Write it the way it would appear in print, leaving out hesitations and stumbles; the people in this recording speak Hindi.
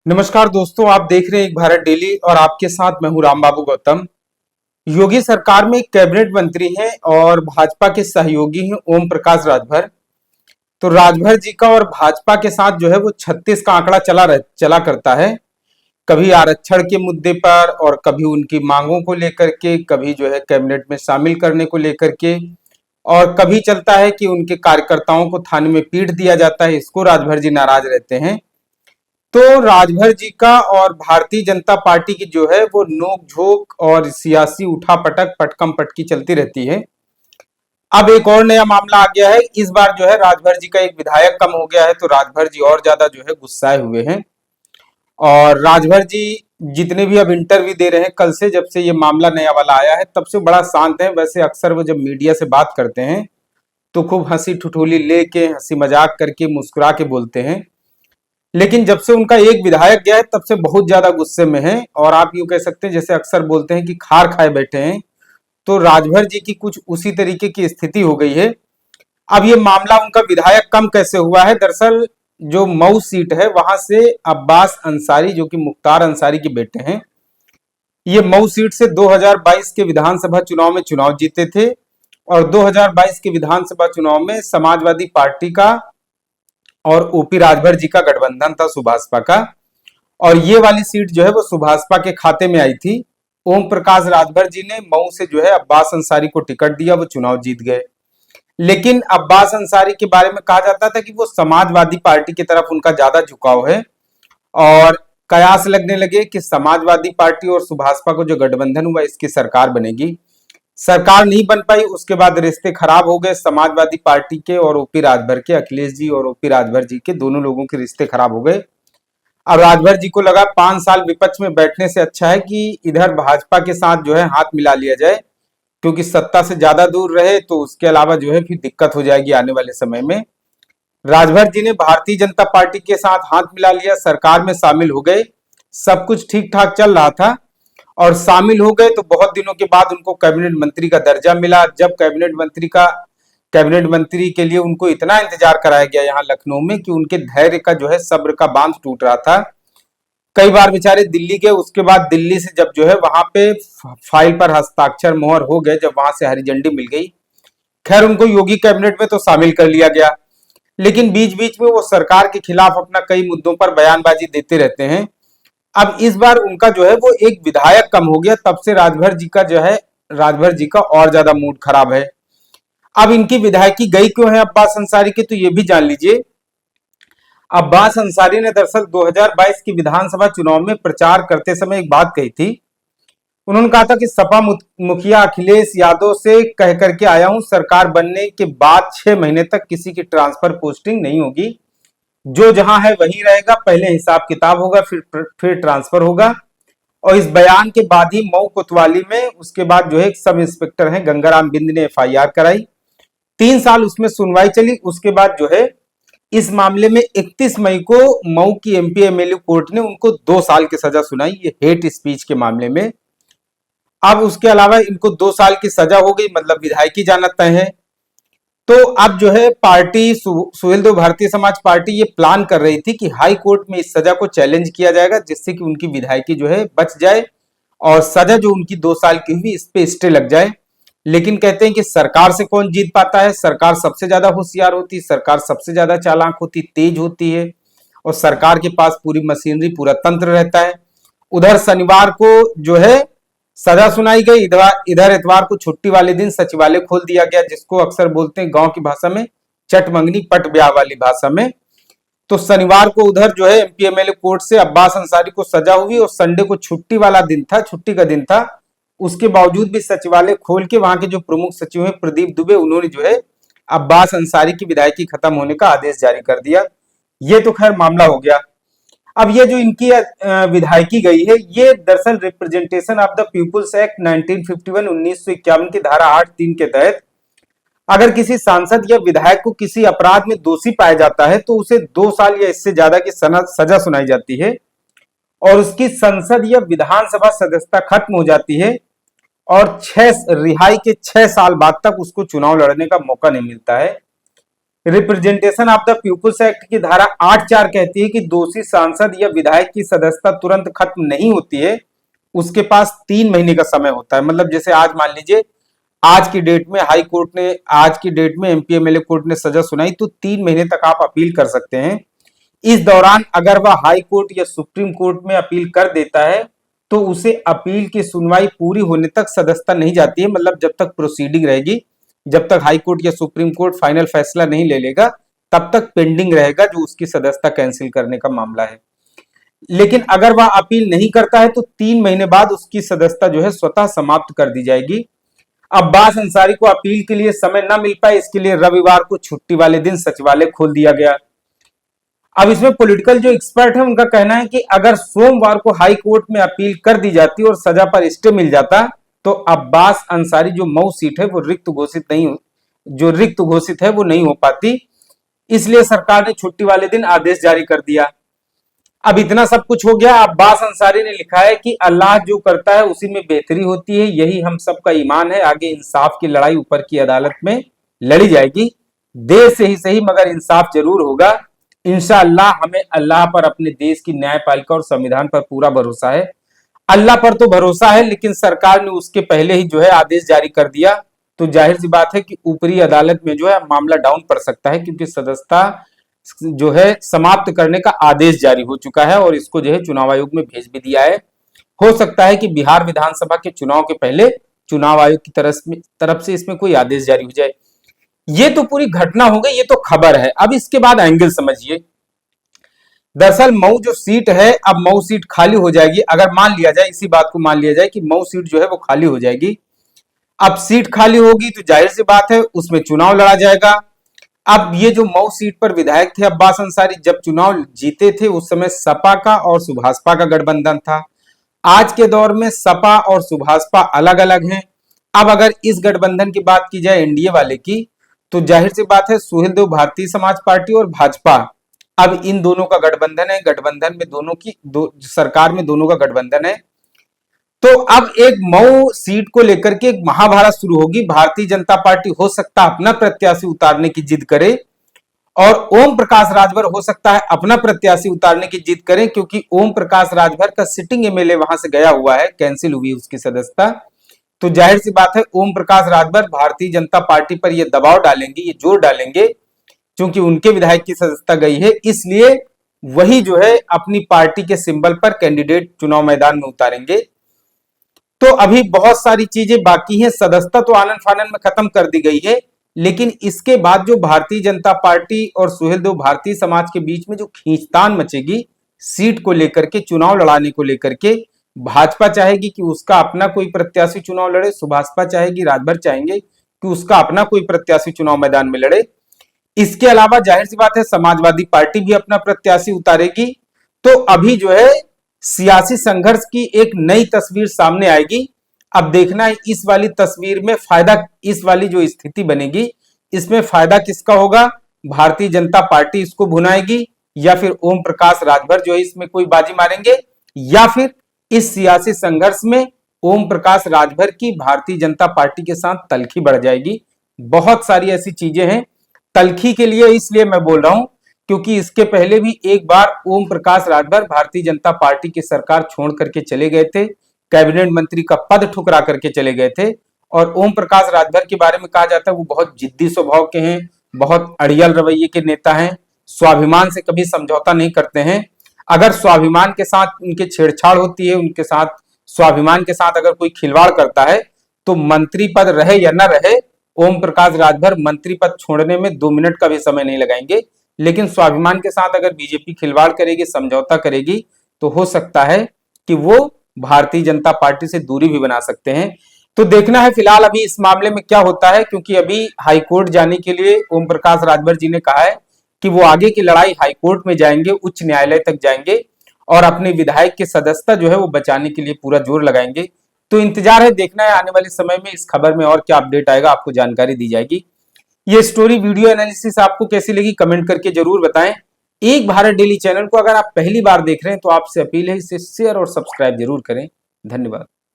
नमस्कार दोस्तों, आप देख रहे हैं एक भारत डेली और आपके साथ मैं हूं राम बाबू गौतम। योगी सरकार में एक कैबिनेट मंत्री हैं और भाजपा के सहयोगी हैं ओम प्रकाश राजभर। तो राजभर जी का और भाजपा के साथ जो है वो 36 का आंकड़ा चला करता है। कभी आरक्षण के मुद्दे पर और कभी उनकी मांगों को लेकर के, कभी जो है कैबिनेट में शामिल करने को लेकर के, और कभी चलता है कि उनके कार्यकर्ताओं को थाने में पीट दिया जाता है। इसको राजभर जी नाराज रहते हैं। तो राजभर जी का और भारतीय जनता पार्टी की जो है वो नोक झोंक और सियासी उठापटक पटकम पटकी चलती रहती है। अब एक और नया मामला आ गया है। इस बार जो है राजभर जी का एक विधायक कम हो गया है, तो राजभर जी और ज्यादा जो है गुस्साए हुए हैं। और राजभर जी जितने भी अब इंटरव्यू दे रहे हैं, कल से जब से ये मामला नया वाला आया है तब से बड़ा शांत है। वैसे अक्सर वो जब मीडिया से बात करते हैं तो खूब हंसी ठिठोली लेके, हंसी मजाक करके, मुस्कुरा के बोलते हैं। लेकिन जब से उनका एक विधायक गया है तब से बहुत ज्यादा गुस्से में है। और आप यूं कह सकते हैं, जैसे अक्सर बोलते हैं कि खार खाए बैठे हैं, तो राजभर जी की कुछ उसी तरीके की स्थिति हो गई है। अब ये मामला उनका विधायक कम कैसे हुआ है? दरअसल जो मऊ सीट है वहां से अब्बास अंसारी, जो कि मुख्तार अंसारी के बेटे हैं, ये मऊ सीट से 2022 के विधानसभा चुनाव में चुनाव जीते थे। और 2022 के विधानसभा चुनाव में समाजवादी पार्टी का और ओपी राजभर जी का गठबंधन था, सुभाषपा का। और ये वाली सीट जो है वो सुभाषपा के खाते में आई थी। ओम प्रकाश राजभर जी ने मऊ से जो है अब्बास अंसारी को टिकट दिया, वो चुनाव जीत गए। लेकिन अब्बास अंसारी के बारे में कहा जाता था कि वो समाजवादी पार्टी की तरफ उनका ज्यादा झुकाव है। और कयास लगने लगे कि समाजवादी पार्टी और सुभाषपा को जो गठबंधन हुआ इसकी सरकार बनेगी। सरकार नहीं बन पाई। उसके बाद रिश्ते खराब हो गए समाजवादी पार्टी के और ओपी राजभर के। अखिलेश जी और ओपी राजभर जी के दोनों लोगों के रिश्ते खराब हो गए। अब राजभर जी को लगा 5 साल विपक्ष में बैठने से अच्छा है कि इधर भाजपा के साथ जो है हाथ मिला लिया जाए, क्योंकि सत्ता से ज्यादा दूर रहे तो उसके अलावा जो है फिर दिक्कत हो जाएगी आने वाले समय में। राजभर जी ने भारतीय जनता पार्टी के साथ हाथ मिला लिया, सरकार में शामिल हो गए। सब कुछ ठीक ठाक चल रहा था और शामिल हो गए तो बहुत दिनों के बाद उनको कैबिनेट मंत्री का दर्जा मिला। जब कैबिनेट मंत्री के लिए उनको इतना इंतजार कराया गया यहाँ लखनऊ में कि उनके धैर्य का जो है, सब्र का बांध टूट रहा था। कई बार बेचारे दिल्ली गए। उसके बाद दिल्ली से जब जो है वहां पे फाइल पर हस्ताक्षर मोहर हो गए, जब वहां से हरी झंडी मिल गई, खैर उनको योगी कैबिनेट में तो शामिल कर लिया गया। लेकिन बीच बीच में वो सरकार के खिलाफ अपना कई मुद्दों पर बयानबाजी देते रहते हैं। अब इस बार उनका जो है वो एक विधायक कम हो गया, तब से राजभर जी का और ज्यादा मूड खराब है। अब इनकी विधायकी गई क्यों है अब्बास अंसारी की, तो ये भी जान लीजिए। अब्बास अंसारी ने दरअसल 2022 की विधानसभा चुनाव में प्रचार करते समय एक बात कही थी। उन्होंने कहा था कि सपा मुखिया अखिलेश यादव से कह करके आया हूं, सरकार बनने के बाद 6 महीने तक किसी की ट्रांसफर पोस्टिंग नहीं होगी। जो जहां है वहीं रहेगा, पहले हिसाब किताब होगा, फिर ट्रांसफर होगा। और इस बयान के बाद ही मऊ कोतवाली में उसके बाद जो है एक सब इंस्पेक्टर है गंगाराम बिंद ने एफआईआर कराई। 3 साल उसमें सुनवाई चली। उसके बाद जो है इस मामले में 31 मई को मऊ की एमपी एमएलए कोर्ट ने उनको 2 साल की सजा सुनाई, ये हेट स्पीच के मामले में। अब उसके अलावा इनको 2 साल की सजा हो गई, मतलब विधायकी जाना तय है। तो अब जो है पार्टी सुहेलदेव भारतीय समाज पार्टी ये प्लान कर रही थी कि हाई कोर्ट में इस सजा को चैलेंज किया जाएगा, जिससे कि उनकी विधायकी जो है बच जाए और सजा जो उनकी 2 साल की हुई इस पे स्टे लग जाए। लेकिन कहते हैं कि सरकार से कौन जीत पाता है? सरकार सबसे ज्यादा होशियार होती है, सरकार सबसे ज्यादा चालाक होती, तेज होती है, और सरकार के पास पूरी मशीनरी, पूरा तंत्र रहता है। उधर शनिवार को जो है सजा सुनाई गई, इधर इतवार को छुट्टी वाले दिन सचिवालय खोल दिया गया, जिसको अक्सर बोलते हैं गांव की भाषा में चट मंगनी पट ब्याह वाली भाषा में। तो शनिवार को उधर जो है एमपी एमएलए कोर्ट से अब्बास अंसारी को सजा हुई और संडे को छुट्टी वाला दिन था, छुट्टी का दिन था। उसके बावजूद भी सचिवालय खोल के वहां के जो प्रमुख सचिव हैं प्रदीप दुबे, उन्होंने जो है अब्बास अंसारी की विधायकी खत्म होने का आदेश जारी कर दिया। ये तो खैर मामला हो गया। अब ये जो इनकी विधायकी गई है, ये दरअसल Representation of the People's Act 1951 1951 की धारा 8(3) के तहत अगर किसी सांसद या विधायक को किसी अपराध में दोषी पाया जाता है तो उसे 2 साल या इससे ज्यादा की सजा सुनाई जाती है और उसकी संसद या विधानसभा सदस्यता खत्म हो जाती है और रिहाई के 6 साल बाद तक उसको चुनाव लड़ने का मौका नहीं मिलता है। Representation of the People's Act की धारा 8(4) कहती है कि दोषी सांसद या विधायक की सदस्यता तुरंत खत्म नहीं होती है, उसके पास 3 महीने का समय होता है। मतलब जैसे आज मान लीजिए आज की डेट में हाई कोर्ट ने, आज की डेट में एमपी एमएलए कोर्ट ने सजा सुनाई, तो 3 महीने तक आप अपील कर सकते हैं। इस दौरान अगर वह हाई कोर्ट या सुप्रीम कोर्ट में अपील कर देता है तो उसे अपील की सुनवाई पूरी होने तक सदस्यता नहीं जाती है। मतलब जब तक प्रोसीडिंग रहेगी, जब तक हाई कोर्ट या सुप्रीम कोर्ट फाइनल फैसला नहीं ले लेगा, तब तक पेंडिंग रहेगा जो उसकी सदस्यता कैंसिल करने का मामला है। लेकिन अगर वह अपील नहीं करता है तो 3 महीने बाद उसकी सदस्यता जो है स्वतः समाप्त कर दी जाएगी। अब्बास अंसारी को अपील के लिए समय न मिल पाए, इसके लिए रविवार को छुट्टी वाले दिन सचिवालय खोल दिया गया। अब इसमें पॉलिटिकल जो एक्सपर्ट है उनका कहना है कि अगर सोमवार को हाई कोर्ट में अपील कर दी जाती और सजा पर स्टे मिल जाता तो अब्बास अंसारी जो मऊ सीट है वो रिक्त घोषित है वो नहीं हो पाती। इसलिए सरकार ने छुट्टी वाले दिन आदेश जारी कर दिया। अब इतना सब कुछ हो गया। अब्बास अंसारी ने लिखा है कि अल्लाह जो करता है उसी में बेहतरी होती है, यही हम सबका ईमान है। आगे इंसाफ की लड़ाई ऊपर की अदालत में लड़ी जाएगी, देर से ही सही मगर इंसाफ जरूर होगा। इंशाअल्लाह हमें अल्लाह पर, अपने देश की न्यायपालिका और संविधान पर पूरा भरोसा है। अल्लाह पर तो भरोसा है, लेकिन सरकार ने उसके पहले ही जो है आदेश जारी कर दिया, तो जाहिर सी बात है कि ऊपरी अदालत में जो है मामला डाउन पड़ सकता है, क्योंकि सदस्यता जो है समाप्त करने का आदेश जारी हो चुका है और इसको जो है चुनाव आयोग में भेज भी दिया है। हो सकता है कि बिहार विधानसभा के चुनाव के पहले चुनाव आयोग की तरफ से इसमें कोई आदेश जारी हो जाए। ये तो पूरी घटना हो गई, ये तो खबर है। अब इसके बाद एंगल समझिए। दरअसल मऊ जो सीट है, अब मऊ सीट खाली हो जाएगी। अगर मान लिया जाए, इसी बात को मान लिया जाए कि मऊ सीट जो है वो खाली हो जाएगी। अब सीट खाली होगी तो जाहिर सी बात है उसमें चुनाव लड़ा जाएगा। अब ये जो मऊ सीट पर विधायक थे अब्बास अंसारी, जब चुनाव जीते थे उस समय सपा का और सुभाषपा का गठबंधन था। आज के दौर में सपा और सुभाषपा अलग अलग हैं। अब अगर इस गठबंधन की बात की जाए एनडीए वाले की, तो जाहिर सी बात है सुहेलदेव भारतीय समाज पार्टी और भाजपा, अब इन दोनों का गठबंधन है। गठबंधन में सरकार में दोनों का गठबंधन है। तो अब एक मऊ सीट को लेकर के एक महाभारत शुरू होगी। भारतीय जनता पार्टी हो सकता है अपना प्रत्याशी उतारने की जिद करे और ओम प्रकाश राजभर हो सकता है अपना प्रत्याशी उतारने की जिद करें, क्योंकि ओम प्रकाश राजभर का सिटिंग एमएलए वहां से गया हुआ है, कैंसिल हुई उसकी सदस्यता। तो जाहिर सी बात है ओम प्रकाश राजभर भारतीय जनता पार्टी पर यह दबाव डालेंगे, ये जोर डालेंगे, क्योंकि उनके विधायक की सदस्यता गई है, इसलिए वही जो है अपनी पार्टी के सिंबल पर कैंडिडेट चुनाव मैदान में उतारेंगे। तो अभी बहुत सारी चीजें बाकी हैं। सदस्यता तो आनन फानन में खत्म कर दी गई है, लेकिन इसके बाद जो भारतीय जनता पार्टी और सुहेलदेव भारतीय समाज के बीच में जो खींचतान मचेगी सीट को लेकर के, चुनाव लड़ाने को लेकर के, भाजपा चाहेगी कि उसका अपना कोई प्रत्याशी चुनाव लड़े, सुभाषपा चाहेगी, राजभर चाहेंगे कि उसका अपना कोई प्रत्याशी चुनाव मैदान में लड़े। इसके अलावा जाहिर सी बात है समाजवादी पार्टी भी अपना प्रत्याशी उतारेगी। तो अभी जो है सियासी संघर्ष की एक नई तस्वीर सामने आएगी। अब देखना है इस वाली तस्वीर में फायदा, इस वाली जो स्थिति बनेगी इसमें फायदा किसका होगा। भारतीय जनता पार्टी इसको भुनाएगी या फिर ओम प्रकाश राजभर जो है इसमें कोई बाजी मारेंगे, या फिर इस सियासी संघर्ष में ओम प्रकाश राजभर की भारतीय जनता पार्टी के साथ तलखी बढ़ जाएगी। बहुत सारी ऐसी चीजें हैं। तलखी के लिए इसलिए मैं बोल रहा हूं क्योंकि इसके पहले भी एक बार ओम प्रकाश राजभर भारतीय जनता पार्टी की सरकार छोड़ करके चले गए थे, कैबिनेट मंत्री का पद ठुकरा करके चले गए थे। और ओम प्रकाश राजभर के बारे में कहा जाता है वो बहुत जिद्दी स्वभाव के हैं, बहुत अड़ियल रवैये के नेता हैं, स्वाभिमान से कभी समझौता नहीं करते हैं। अगर स्वाभिमान के साथ उनके छेड़छाड़ होती है, उनके साथ स्वाभिमान के साथ अगर कोई खिलवाड़ करता है तो मंत्री पद रहे या न रहे, ओम प्रकाश राजभर मंत्री पद छोड़ने में 2 मिनट का भी समय नहीं लगाएंगे। लेकिन स्वाभिमान के साथ अगर बीजेपी खिलवाड़ करेगी, समझौता करेगी, तो हो सकता है कि वो भारतीय जनता पार्टी से दूरी भी बना सकते हैं। तो देखना है फिलहाल अभी इस मामले में क्या होता है, क्योंकि अभी हाईकोर्ट जाने के लिए ओम प्रकाश राजभर जी ने कहा है कि वो आगे की लड़ाई हाईकोर्ट में जाएंगे, उच्च न्यायालय तक जाएंगे और अपने विधायक की सदस्यता जो है वो बचाने के लिए पूरा जोर लगाएंगे। तो इंतजार है, देखना है आने वाले समय में इस खबर में और क्या अपडेट आएगा, आपको जानकारी दी जाएगी। ये स्टोरी वीडियो एनालिसिस आपको कैसी लगी कमेंट करके जरूर बताएं। एक भारत डेली चैनल को अगर आप पहली बार देख रहे हैं तो आपसे अपील है इसे शेयर और सब्सक्राइब जरूर करें। धन्यवाद।